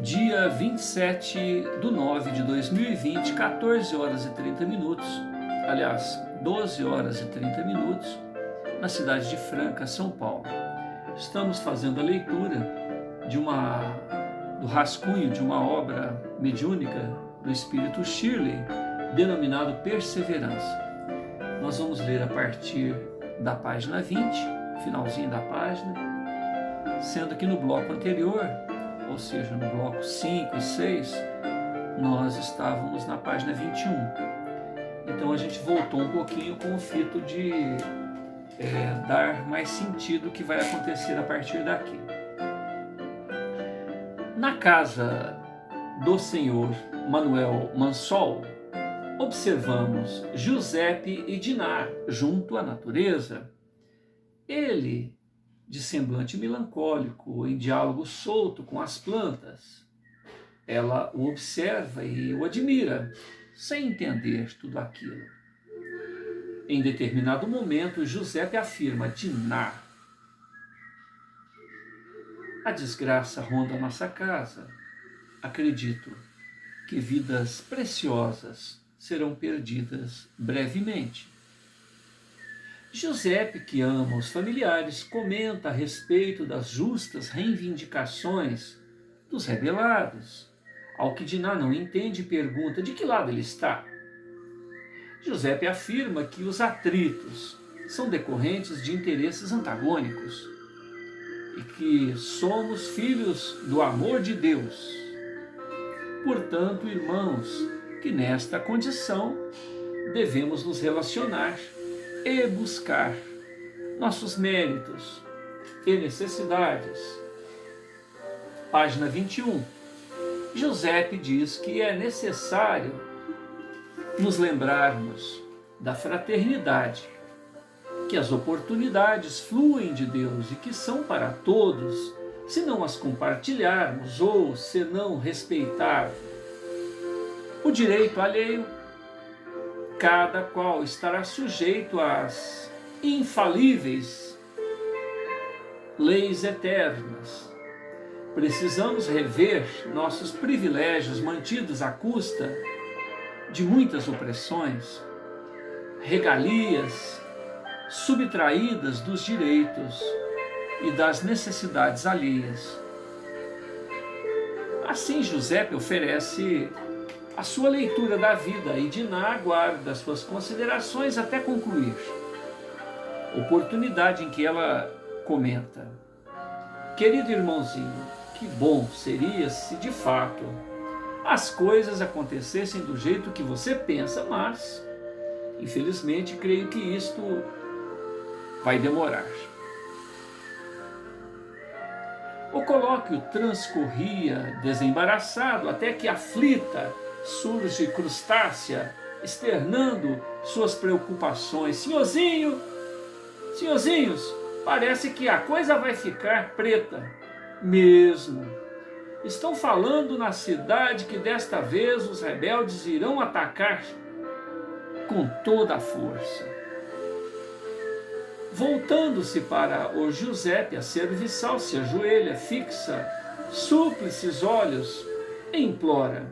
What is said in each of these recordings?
dia 27/9/2020, 14 horas e 30 minutos, aliás, 12 horas e 30 minutos, na cidade de Franca, São Paulo. Estamos fazendo a leitura do rascunho de uma obra mediúnica do Espírito Shirley, denominado Perseverança. Nós vamos ler a partir da página 20, finalzinho da página, sendo que no bloco anterior, ou seja, no bloco 5 e 6, nós estávamos na página 21. Então a gente voltou um pouquinho com o fito de dar mais sentido ao que vai acontecer a partir daqui. Na casa do senhor Manuel Mansol, observamos Giuseppe e Diná junto à natureza. Ele, de semblante melancólico, em diálogo solto com as plantas. Ela o observa e o admira, sem entender tudo aquilo. Em determinado momento, Giuseppe afirma: Diná, a desgraça ronda nossa casa. Acredito que vidas preciosas serão perdidas brevemente. Giuseppe, que ama os familiares, comenta a respeito das justas reivindicações dos rebelados. Ao que Diná não entende, pergunta de que lado ele está. Giuseppe afirma que os atritos são decorrentes de interesses antagônicos e que somos filhos do amor de Deus. Portanto, irmãos, que nesta condição devemos nos relacionar e buscar nossos méritos e necessidades. Página 21. Giuseppe diz que é necessário nos lembrarmos da fraternidade, que as oportunidades fluem de Deus e que são para todos, se não as compartilharmos ou se não respeitarmos. O direito alheio, cada qual estará sujeito às infalíveis leis eternas. Precisamos rever nossos privilégios mantidos à custa de muitas opressões, regalias subtraídas dos direitos e das necessidades alheias. Assim, Giuseppe oferece a sua leitura da vida e Diná aguarda as suas considerações até concluir. Oportunidade em que ela comenta: querido irmãozinho, que bom seria se de fato as coisas acontecessem do jeito que você pensa, mas infelizmente creio que isto vai demorar. O colóquio transcorria desembaraçado até que aflita surge Crustácia, externando suas preocupações. Senhorzinhos, parece que a coisa vai ficar preta. Mesmo. Estão falando na cidade que desta vez os rebeldes irão atacar com toda a força. Voltando-se para o Giuseppe, a serviçal se ajoelha, fixa súplices olhos e implora: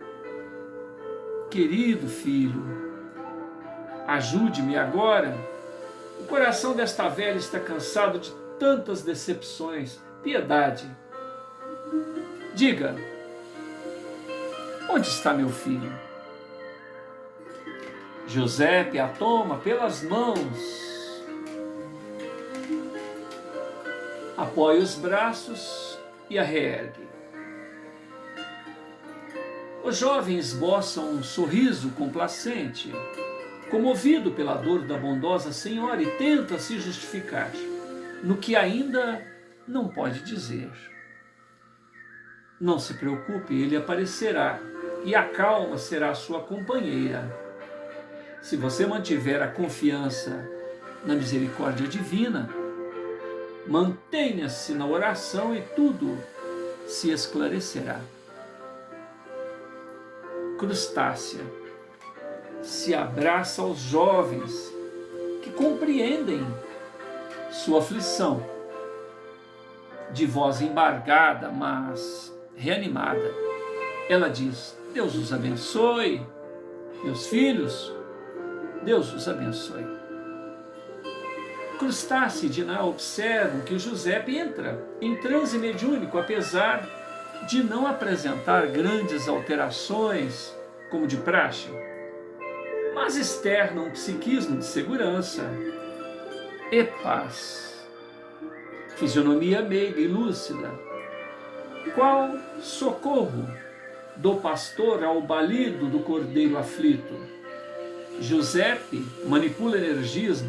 querido filho, ajude-me agora. O coração desta velha está cansado de tantas decepções. Piedade. Diga, onde está meu filho? Giuseppe a toma pelas mãos, apoia os braços e a reergue. O jovem esboça um sorriso complacente, comovido pela dor da bondosa senhora, e tenta se justificar no que ainda não pode dizer. Não se preocupe, ele aparecerá e a calma será a sua companheira. Se você mantiver a confiança na misericórdia divina, mantenha-se na oração e tudo se esclarecerá. Crustácia se abraça aos jovens que compreendem sua aflição, de voz embargada, mas reanimada. ela diz: Deus os abençoe, meus filhos, Deus os abençoe. Crustáceo e Diná observam que o Giuseppe entra em transe mediúnico, apesar de não apresentar grandes alterações, como de praxe, mas externa um psiquismo de segurança e paz. Fisionomia meiga e lúcida, qual socorro do pastor ao balido do cordeiro aflito. Giuseppe manipula energias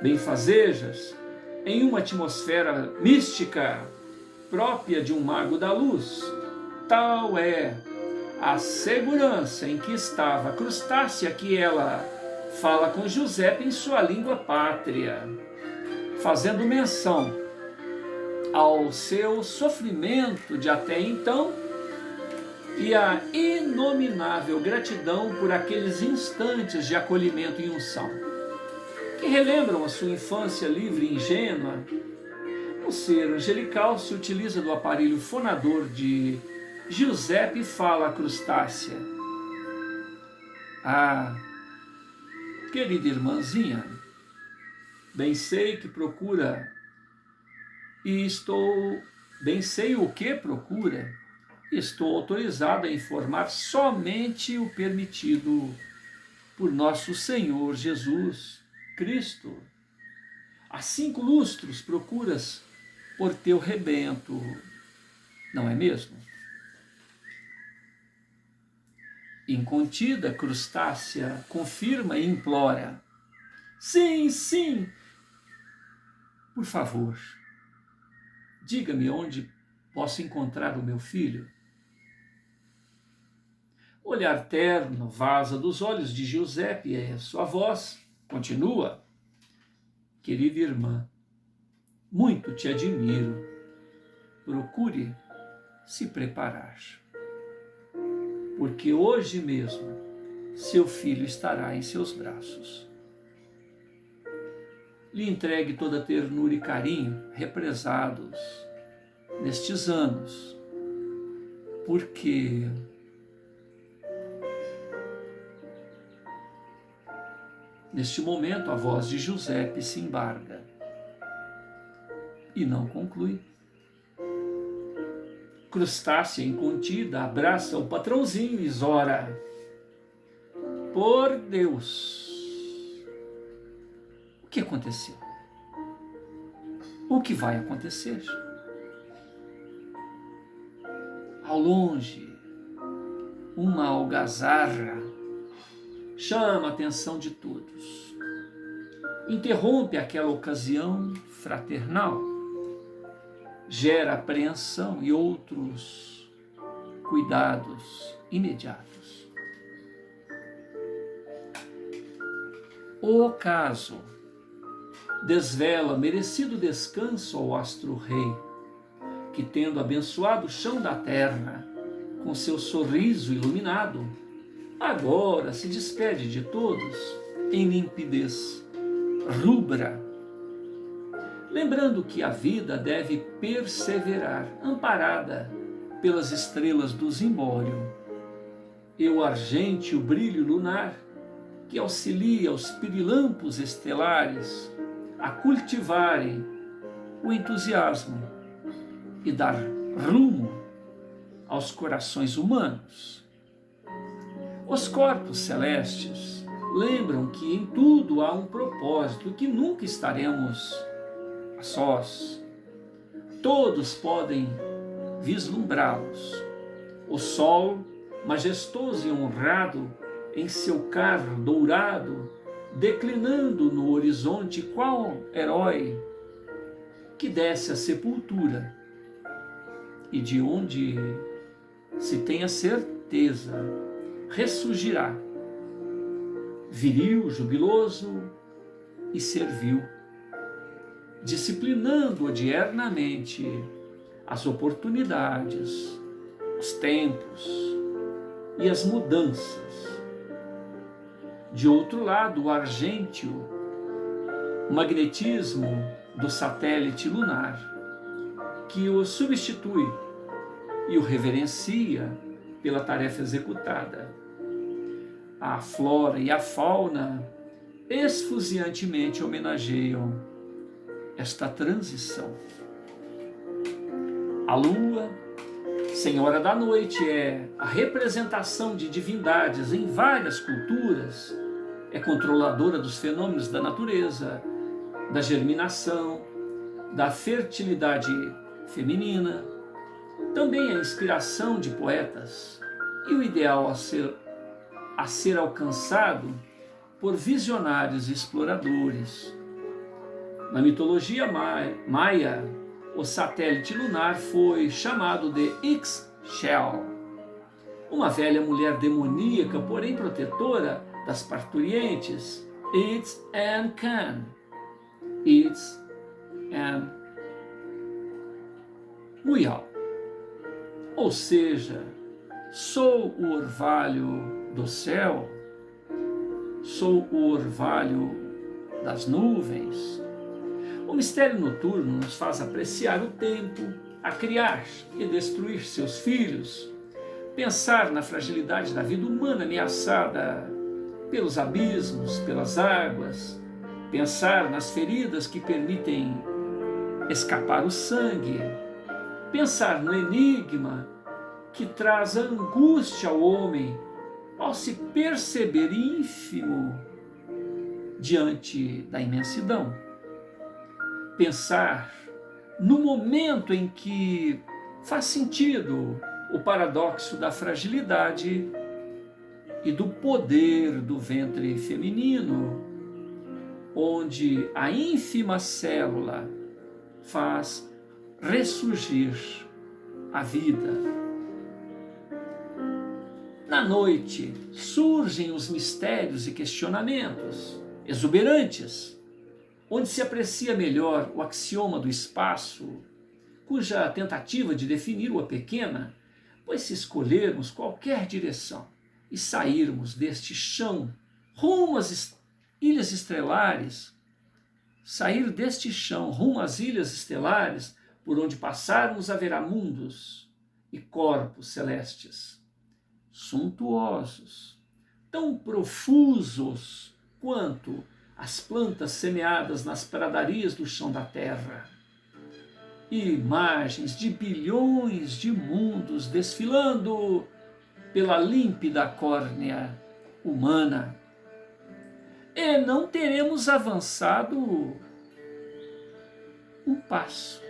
benfazejas em uma atmosfera mística própria de um mago da luz. Tal é a segurança em que estava Crustácea que ela fala com Giuseppe em sua língua pátria, fazendo menção ao seu sofrimento de até então e a inominável gratidão por aqueles instantes de acolhimento e unção, que relembram a sua infância livre e ingênua. O ser angelical se utiliza do aparelho fonador de Giuseppe e fala a Crustácea: Ah, querida irmãzinha, bem sei que procura bem sei o que procura, e estou autorizado a informar somente o permitido por nosso Senhor Jesus Cristo. Há 5 lustros procuras por teu rebento, não é mesmo? Incontida, Crustácea confirma e implora: Sim, sim, por favor, diga-me onde posso encontrar o meu filho. O olhar terno vaza dos olhos de Giuseppe e a sua voz continua: Querida irmã, muito te admiro. Procure se preparar, porque hoje mesmo seu filho estará em seus braços. Lhe entregue toda a ternura e carinho represados nestes anos, porque neste momento a voz de Giuseppe se embarga e não conclui. Crustácea, incontida, abraça o patrãozinho e zora: Por Deus, o que aconteceu? O que vai acontecer? Ao longe, uma algazarra chama a atenção de todos. Interrompe aquela ocasião fraternal, gera apreensão e outros cuidados imediatos. O ocaso desvela merecido descanso ao astro-rei, que, tendo abençoado o chão da terra com seu sorriso iluminado, agora se despede de todos em limpidez rubra, lembrando que a vida deve perseverar, amparada pelas estrelas do zimbório, e o argênteo brilho lunar que auxilia os pirilampos estelares a cultivarem o entusiasmo e dar rumo aos corações humanos. Os corpos celestes lembram que em tudo há um propósito, que nunca estaremos a sós. Todos podem vislumbrá-los. O sol, majestoso e honrado, em seu carro dourado, declinando no horizonte qual herói que desce à sepultura, e de onde se tem a certeza ressurgirá, viril, jubiloso e servil, disciplinando diernamente as oportunidades, os tempos e as mudanças. De outro lado, o argênteo, o magnetismo do satélite lunar, que o substitui e o reverencia pela tarefa executada. A flora e a fauna esfuziantemente homenageiam esta transição. A lua, senhora da noite, é a representação de divindades em várias culturas, é controladora dos fenômenos da natureza, da germinação, da fertilidade feminina, também a inspiração de poetas e o ideal a ser alcançado por visionários e exploradores. Na mitologia maia, o satélite lunar foi chamado de Ixchel, uma velha mulher demoníaca, porém protetora das parturientes, Itz and Can. Itz and Muyal. Ou seja, sou o orvalho do céu, sou o orvalho das nuvens. O mistério noturno nos faz apreciar o tempo, a criar e destruir seus filhos, pensar na fragilidade da vida humana ameaçada pelos abismos, pelas águas, pensar nas feridas que permitem escapar o sangue, pensar no enigma que traz a angústia ao homem ao se perceber ínfimo diante da imensidão. Pensar no momento em que faz sentido o paradoxo da fragilidade e do poder do ventre feminino, onde a ínfima célula faz ressurgir a vida. Na noite surgem os mistérios e questionamentos exuberantes, onde se aprecia melhor o axioma do espaço, cuja tentativa de definir o pequena, pois se escolhermos qualquer direção e sairmos deste chão rumo às ilhas estelares, sair deste chão rumo às ilhas estelares, por onde passarmos haverá mundos e corpos celestes, suntuosos, tão profusos quanto as plantas semeadas nas pradarias do chão da terra. E imagens de bilhões de mundos desfilando pela límpida córnea humana. E não teremos avançado um passo.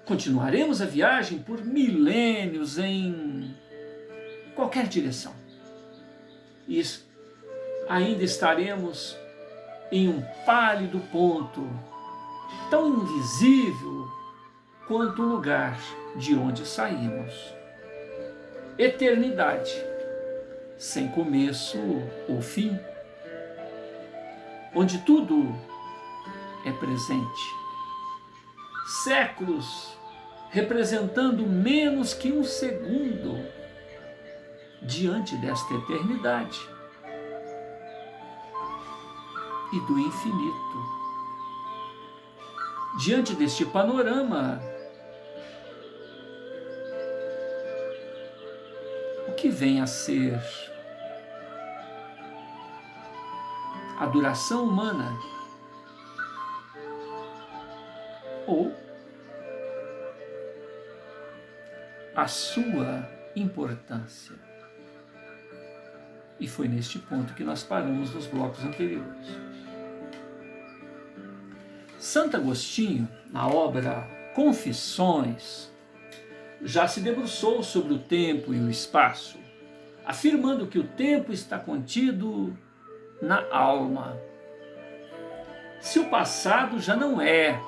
Continuaremos a viagem por milênios em qualquer direção. E ainda estaremos em um pálido ponto, tão invisível quanto o lugar de onde saímos. Eternidade, sem começo ou fim, onde tudo é presente. Séculos representando menos que um segundo diante desta eternidade e do infinito. Diante deste panorama, o que vem a ser a duração humana ou a sua importância? E foi neste ponto que nós paramos nos blocos anteriores. Santo Agostinho, na obra Confissões, já se debruçou sobre o tempo e o espaço, afirmando que o tempo está contido na alma. Se o passado já não é,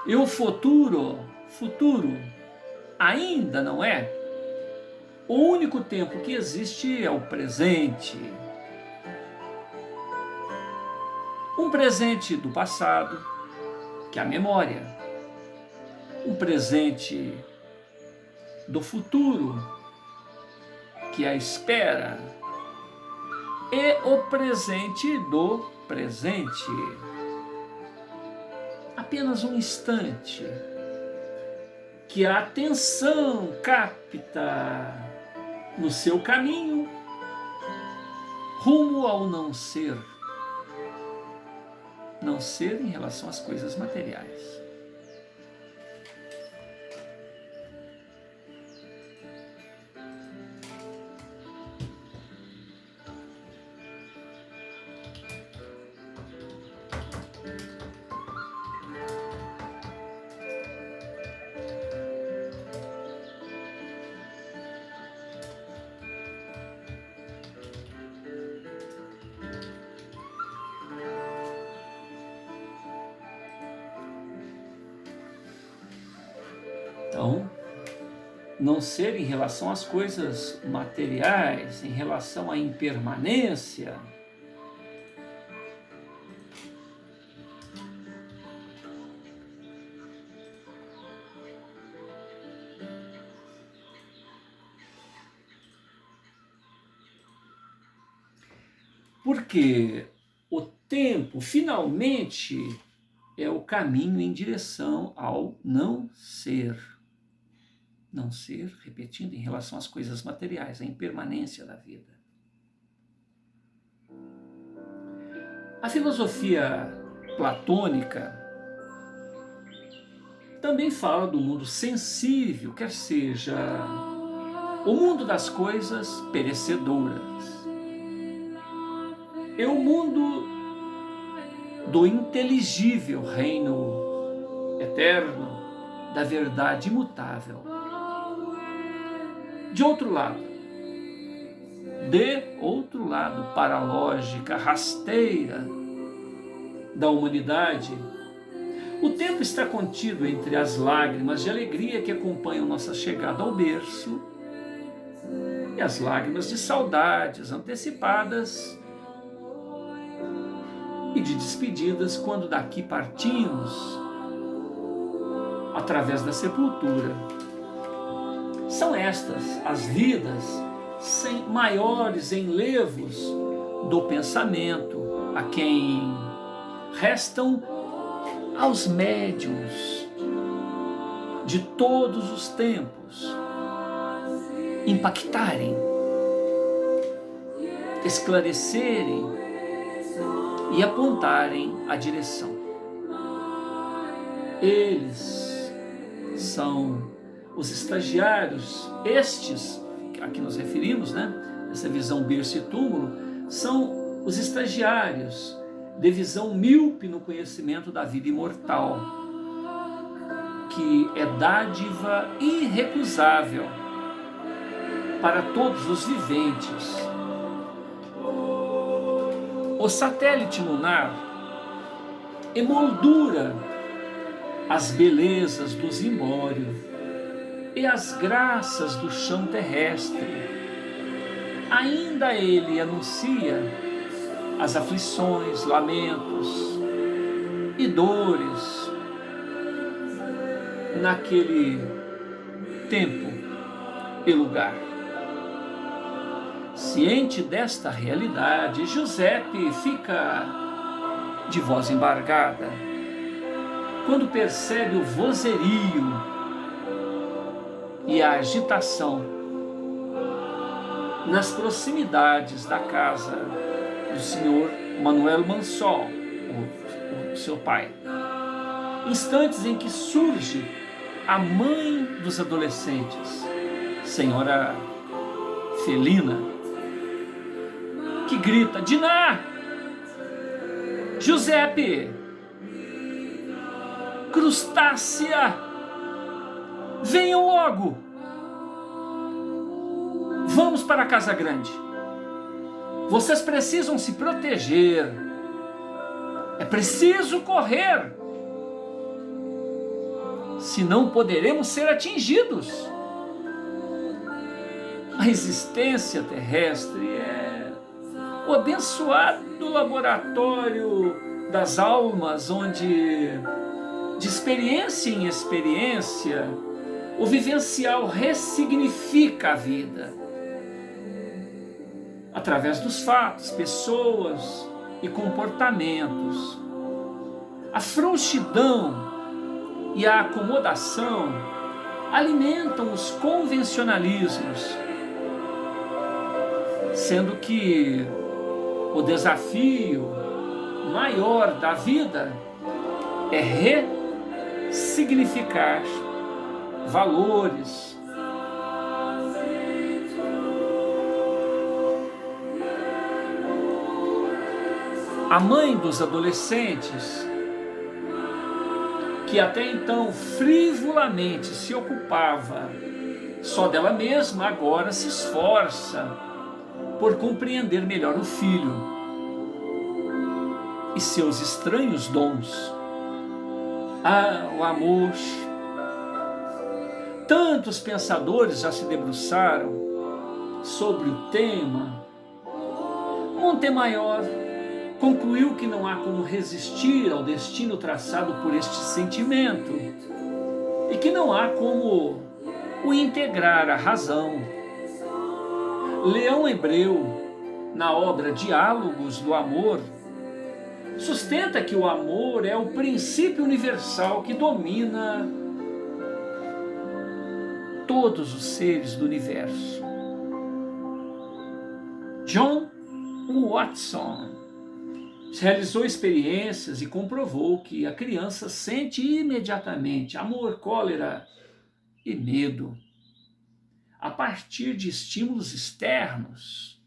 e o futuro ainda não é, o único tempo que existe é o presente. Um presente do passado, que é a memória. Um presente do futuro, que é a espera. E o presente do presente. Apenas um instante que a atenção capta no seu caminho rumo ao não ser. Não ser em relação às coisas materiais. Então, não ser em relação às coisas materiais, em relação à impermanência. Porque o tempo, finalmente, é o caminho em direção ao não ser. Não ser, repetindo, em relação às coisas materiais, a impermanência da vida. A filosofia platônica também fala do mundo sensível, quer seja o mundo das coisas perecedoras e o mundo do inteligível reino eterno da verdade imutável. De outro lado, para a lógica rasteira da humanidade, o tempo está contido entre as lágrimas de alegria que acompanham nossa chegada ao berço e as lágrimas de saudades antecipadas e de despedidas quando daqui partimos através da sepultura. São estas as vidas sem maiores enlevos do pensamento, a quem restam aos médiuns de todos os tempos impactarem, esclarecerem e apontarem a direção. Eles são os estagiários, estes a que nos referimos, essa visão berço e túmulo, são os estagiários de visão míope no conhecimento da vida imortal, que é dádiva irrecusável para todos os viventes. O satélite lunar emoldura as belezas do zimbório e as graças do chão terrestre. Ainda ele anuncia as aflições, lamentos e dores naquele tempo e lugar. Ciente desta realidade, Giuseppe fica de voz embargada quando percebe o vozerio e a agitação nas proximidades da casa do senhor Manuel Mansol, o seu pai. Instantes em que surge a mãe dos adolescentes, senhora Felina, que grita: Diná! Giuseppe! Crustácea! Venham logo! Vamos para a Casa Grande. Vocês precisam se proteger. É preciso correr. Senão poderemos ser atingidos. A existência terrestre é o abençoado laboratório das almas, onde, de experiência em experiência, o vivencial ressignifica a vida. Através dos fatos, pessoas e comportamentos. A frouxidão e a acomodação alimentam os convencionalismos, sendo que o desafio maior da vida é ressignificar valores, a mãe dos adolescentes, que até então frivolamente se ocupava só dela mesma, agora se esforça por compreender melhor o filho e seus estranhos dons. Ah, o amor! Tantos pensadores já se debruçaram sobre o tema. Montemayor concluiu que não há como resistir ao destino traçado por este sentimento e que não há como o integrar à razão. Leão Hebreu, na obra Diálogos do Amor, sustenta que o amor é o princípio universal que domina todos os seres do universo. John Watson realizou experiências e comprovou que a criança sente imediatamente amor, cólera e medo a partir de estímulos externos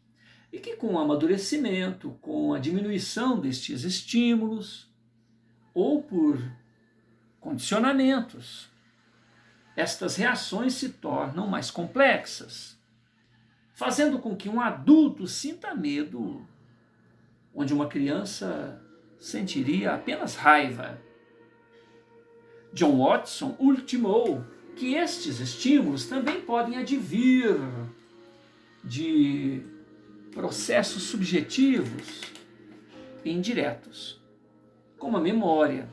e que com o amadurecimento, com a diminuição destes estímulos ou por condicionamentos, estas reações se tornam mais complexas, fazendo com que um adulto sinta medo onde uma criança sentiria apenas raiva. John Watson ultimou que estes estímulos também podem advir de processos subjetivos e indiretos, como a memória,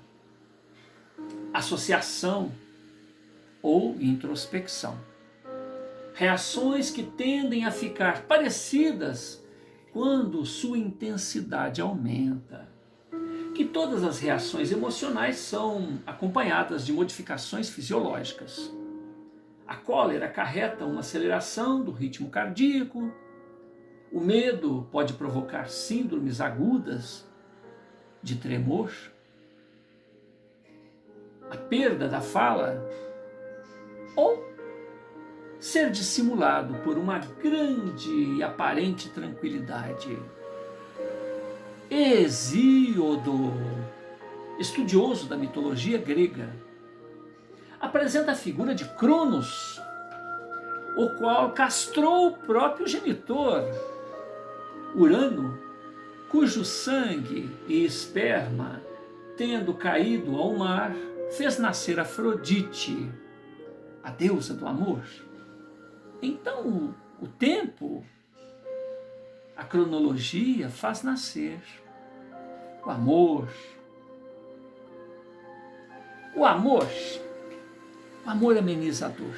associação ou introspecção. Reações que tendem a ficar parecidas quando sua intensidade aumenta. Que todas as reações emocionais são acompanhadas de modificações fisiológicas. A cólera acarreta uma aceleração do ritmo cardíaco. O medo pode provocar síndromes agudas de tremor. A perda da fala ou ser dissimulado por uma grande e aparente tranquilidade. Hesíodo, estudioso da mitologia grega, apresenta a figura de Cronos, o qual castrou o próprio genitor, Urano, cujo sangue e esperma, tendo caído ao mar, fez nascer Afrodite, a deusa do amor. Então, o tempo, a cronologia faz nascer o amor. O amor é amenizador.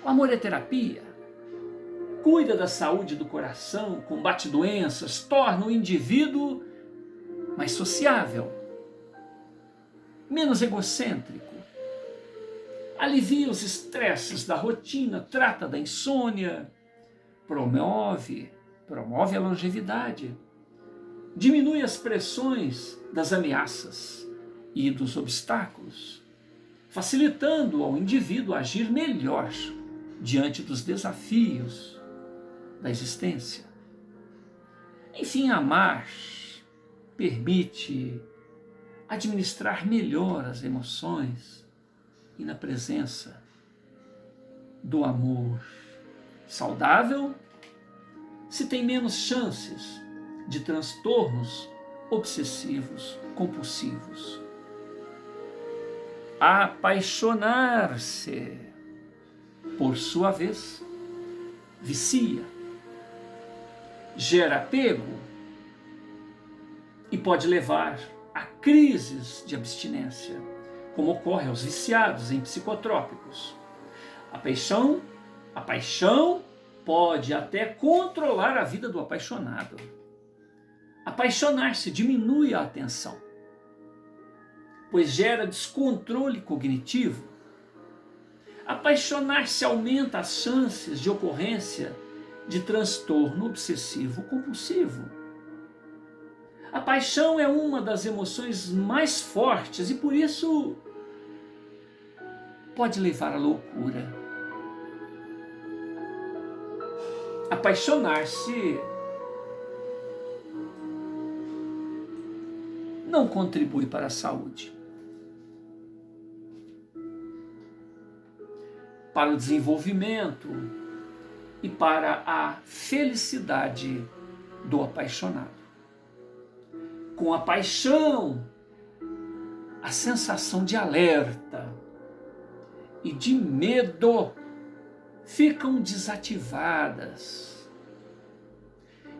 O amor é terapia. Cuida da saúde do coração, combate doenças, torna o indivíduo mais sociável, menos egocêntrico. Alivia os estresses da rotina, trata da insônia, promove a longevidade, diminui as pressões das ameaças e dos obstáculos, facilitando ao indivíduo agir melhor diante dos desafios da existência. Enfim, amar permite administrar melhor as emoções e na presença do amor saudável, se tem menos chances de transtornos obsessivos compulsivos. Apaixonar-se, por sua vez, vicia, gera apego e pode levar a crises de abstinência, como ocorre aos viciados em psicotrópicos. A paixão pode até controlar a vida do apaixonado. Apaixonar-se diminui a atenção, pois gera descontrole cognitivo Apaixonar-se aumenta as chances de ocorrência de transtorno obsessivo compulsivo. A paixão é uma das emoções mais fortes e por isso pode levar à loucura. Apaixonar-se não contribui para a saúde, para o desenvolvimento e para a felicidade do apaixonado. Com a paixão, a sensação de alerta e de medo ficam desativadas.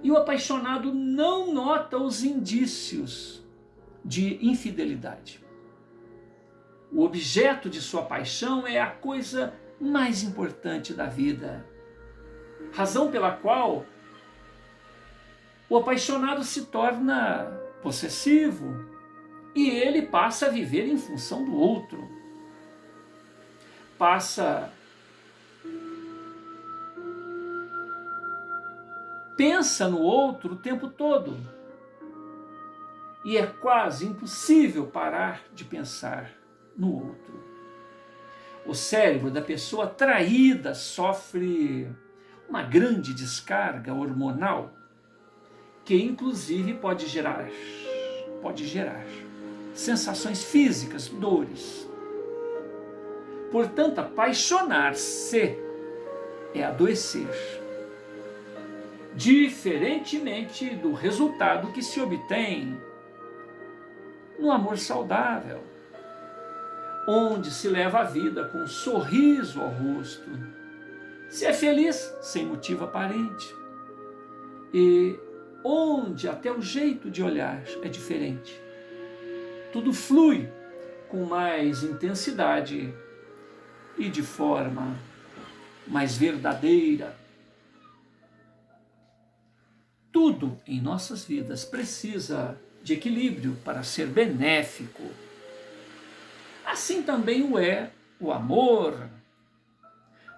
E o apaixonado não nota os indícios de infidelidade. O objeto de sua paixão é a coisa mais importante da vida, razão pela qual o apaixonado se torna possessivo e ele passa a viver em função do outro. Pensa no outro o tempo todo. E é quase impossível parar de pensar no outro. O cérebro da pessoa traída sofre uma grande descarga hormonal que inclusive pode gerar sensações físicas, dores. Portanto, apaixonar-se é adoecer. Diferentemente do resultado que se obtém no amor saudável, onde se leva a vida com um sorriso ao rosto, se é feliz sem motivo aparente, e onde até o jeito de olhar é diferente. Tudo flui com mais intensidade e de forma mais verdadeira. Tudo em nossas vidas precisa de equilíbrio para ser benéfico. Assim também o é o amor.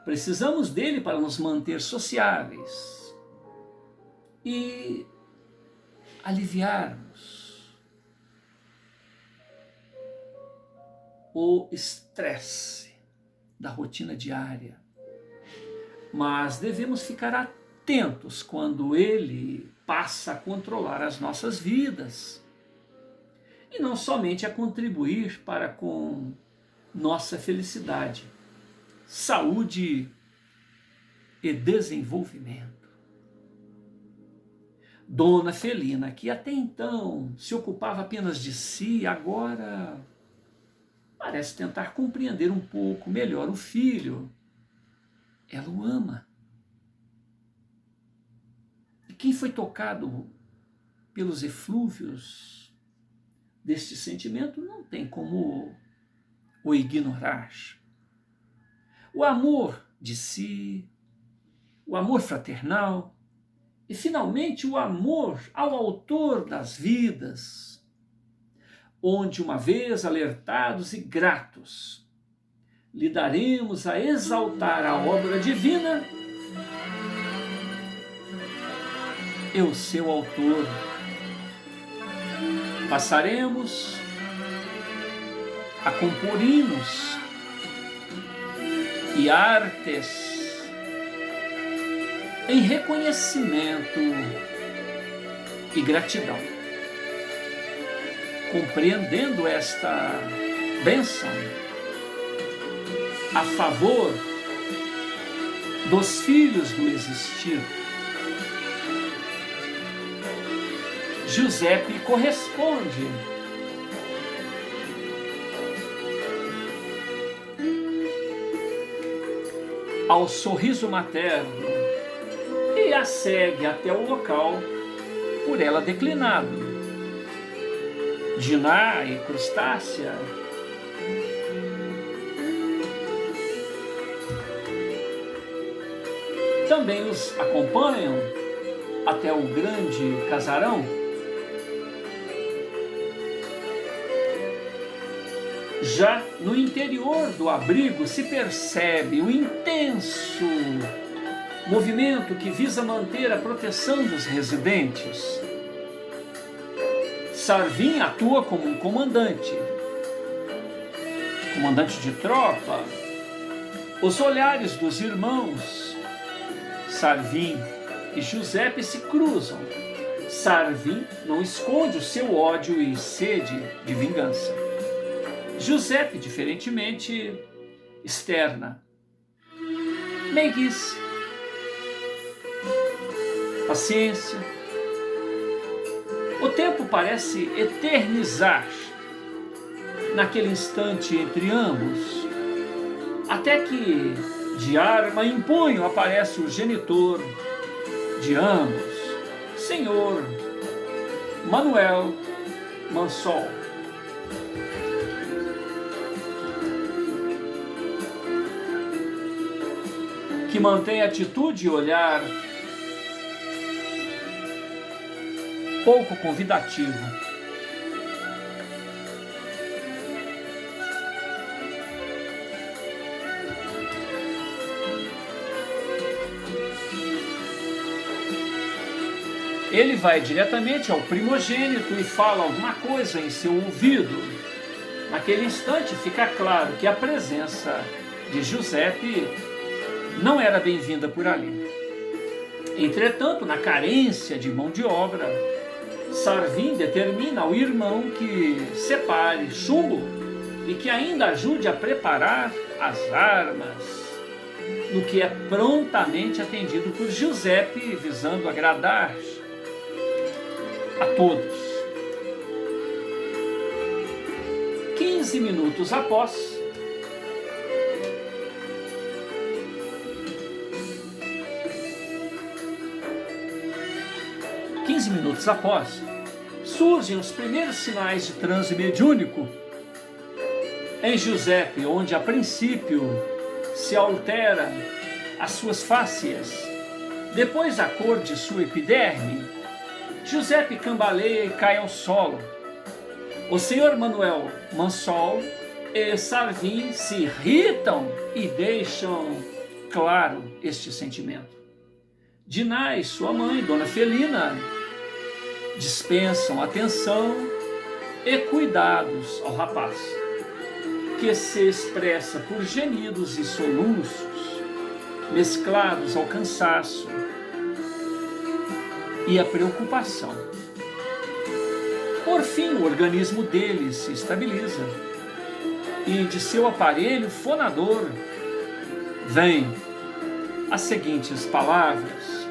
Precisamos dele para nos manter sociáveis e aliviarmos o estresse da rotina diária. Mas devemos ficar atentos quando ele passa a controlar as nossas vidas e não somente a contribuir para com nossa felicidade, saúde e desenvolvimento. Dona Felina, que até então se ocupava apenas de si, agora parece tentar compreender um pouco melhor o filho. Ela o ama. E quem foi tocado pelos eflúvios deste sentimento não tem como o ignorar. O amor de si, o amor fraternal e, finalmente, o amor ao autor das vidas, onde, uma vez alertados e gratos, lhe daremos a exaltar a obra divina e o seu autor. Passaremos a compor hinos e artes em reconhecimento e gratidão, compreendendo esta bênção a favor dos filhos do existir. Giuseppe corresponde ao sorriso materno e a segue até o local por ela declinado. Diná e Crustácia também os acompanham até o grande casarão. Já no interior do abrigo se percebe o intenso movimento que visa manter a proteção dos residentes. Sarvin atua como um comandante de tropa. Os olhares dos irmãos Sarvin e Giuseppe se cruzam. Sarvin não esconde o seu ódio e sede de vingança. Giuseppe, diferentemente, externa meiguice, paciência. O tempo parece eternizar naquele instante entre ambos, até que, de arma em punho, aparece o genitor de ambos, Senhor Manuel Mansol. Que mantém atitude e olhar pouco convidativo. Ele vai diretamente ao primogênito e fala alguma coisa em seu ouvido. Naquele instante fica claro que a presença de Giuseppe não era bem-vinda por ali. Entretanto, na carência de mão de obra, Sarvin determina ao irmão que separe chumbo e que ainda ajude a preparar as armas, no que é prontamente atendido por Giuseppe, visando agradar a todos. 15 minutos após, surgem os primeiros sinais de transe mediúnico em Giuseppe, onde a princípio se altera as suas fáscias, depois a cor de sua epiderme. Giuseppe cambaleia e cai ao solo. O senhor Manuel Mansol e Sarvin se irritam e deixam claro este sentimento. Dinah e sua mãe, Dona Felina, dispensam atenção e cuidados ao rapaz, que se expressa por gemidos e soluços, mesclados ao cansaço e a preocupação. Por fim, o organismo dele se estabiliza e de seu aparelho fonador vêm as seguintes palavras: